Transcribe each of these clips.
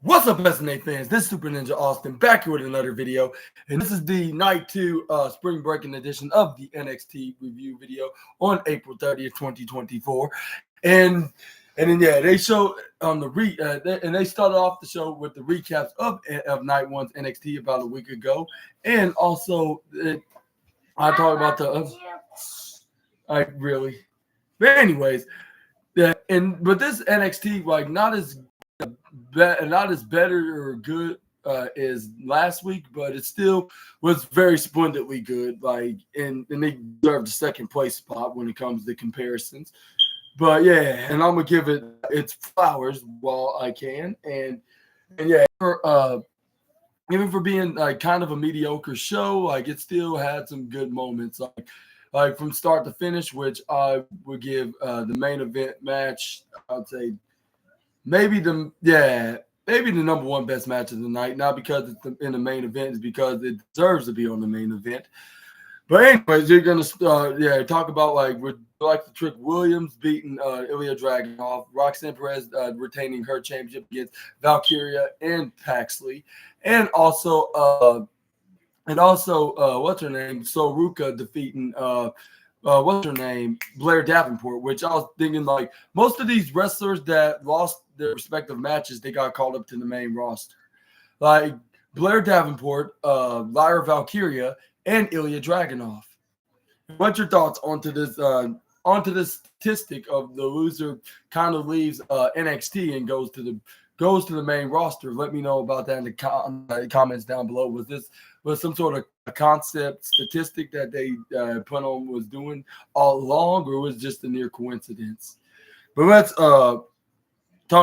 What's up, SNA fans? This is Super Ninja Austin back here with another video, and this is the Night 2 Spring Breakin edition of the NXT review video on April 30th, 2024. And then they show on the they started off the show with the recaps of Night 1's NXT about a week ago, and also I talked about but anyways, but this NXT not as better or good as last week, but it still was very splendidly good. And they deserved the second place spot when it comes to comparisons. But yeah, and I'm gonna give it its flowers while I can, and even for being kind of a mediocre show, it still had some good moments, like from start to finish, which I would give the main event match. I'd say maybe the number one best match of the night, not because it's in the main event, it's because it deserves to be on the main event. But anyways, you're gonna talk about the Trick Williams beating Ilya Dragunov, Roxanne Perez retaining her championship against Valkyria and Paxley, and also what's her name, Soruka defeating Blair Davenport, which I was thinking most of these wrestlers that lost their respective matches, they got called up to the main roster. Like Blair Davenport, Lyra Valkyria, and Ilya Dragunov. What's your thoughts onto this statistic of the loser kind of leaves NXT and goes to the main roster? Let me know about that in the comments down below. Was some sort of a concept statistic that they put on was doing all along, or was it just a near coincidence? But let's talk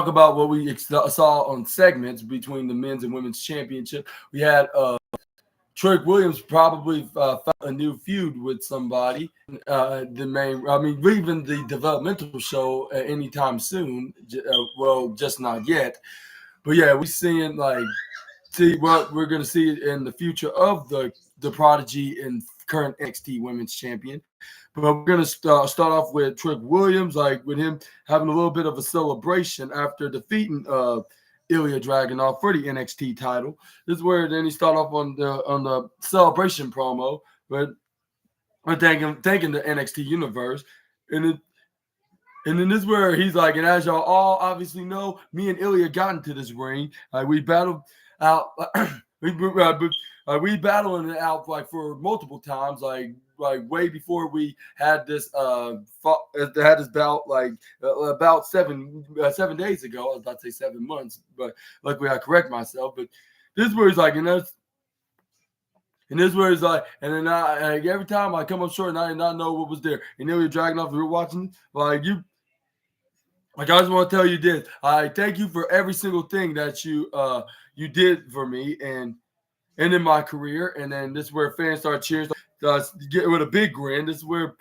about what we saw on segments between the men's and women's championship. We had Trick Williams probably found a new feud with somebody. Leaving the developmental show anytime soon. Just not yet. But yeah, we're seeing see what we're going to see in the future of the Prodigy and current NXT Women's Champion. But we're going to start off with Trick Williams, with him having a little bit of a celebration after defeating Ilya Dragunov for the NXT title. This is where then he start off on the celebration promo, but thanking the NXT universe, and then this is where he's and as y'all all obviously know, me and Ilya got into this ring. We battled out. We battling it out for multiple times, way before we had this bout about 7 days ago. I was about to say 7 months, but luckily I correct myself. But this is where he's and this is where he's and then every time I come up short and I did not know what was there. And then we're dragging off. We were watching I just want to tell you this. I thank you for every single thing that you did for me and in my career. And then this is where fans start cheering, get with a big grin. This is where,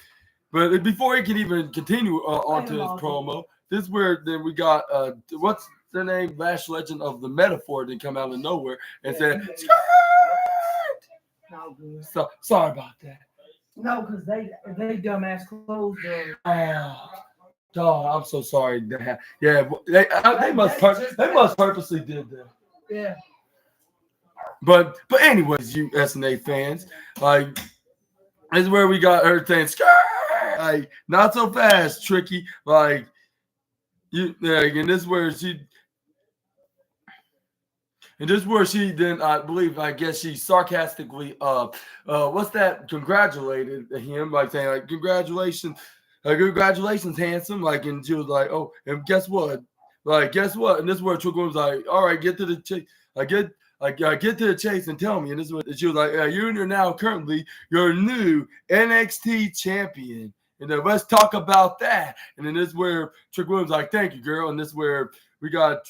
but before he can even continue onto his promo, this is where then we got what's the name, Lash Legend of the Metaphor, didn't come out of nowhere and said, "Skirt!" So sorry about that. No, because they dumbass closed their. Dog, I'm so sorry. Yeah, they must purposely did that. Yeah. But anyways, you SNA fans, this is where we got everything. Not so fast, Tricky. And this is where she then I guess she sarcastically what's that, congratulated him by saying congratulations, handsome. And she was oh, and guess what? Guess what? And this is where Trick was all right, get to the chase. Get to the chase and tell me. And this is what she was you're now currently your new NXT champion. And then let's talk about that. And then this is where Trick Williams thank you, girl. And this is where we got.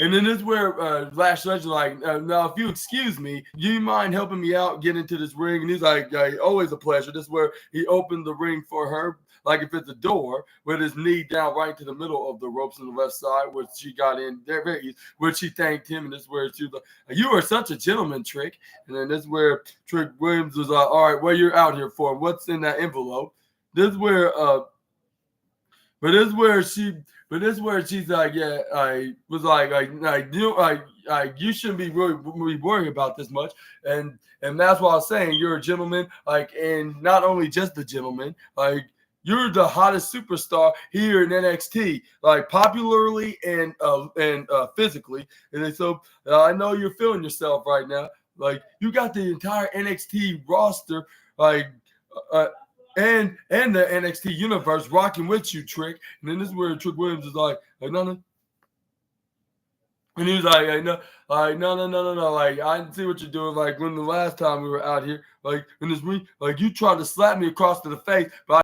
And then this is where Lash Legend now, if you excuse me, do you mind helping me out get into this ring? And he's always a pleasure. This is where he opened the ring for her, if it's a door, with his knee down right into the middle of the ropes on the left side, which she got in there, which she thanked him. And this is where she was you are such a gentleman, Trick. And then this is where Trick Williams was all right, what you're out here for? What's in that envelope? This is where But this is where she's like, yeah, I was you shouldn't be really worrying about this much, and that's why I was saying you're a gentleman, like, and not only just a gentleman, like. You're the hottest superstar here in NXT, like popularly and physically. And so I know you're feeling yourself right now. Like you got the entire NXT roster, like uh, and the NXT universe rocking with you, Trick. And then this is where Trick Williams is like no. And he was like, no, no. Like, I didn't see what you're doing. Like, when the last time we were out here, like, in this ring, like, you tried to slap me across to the face, but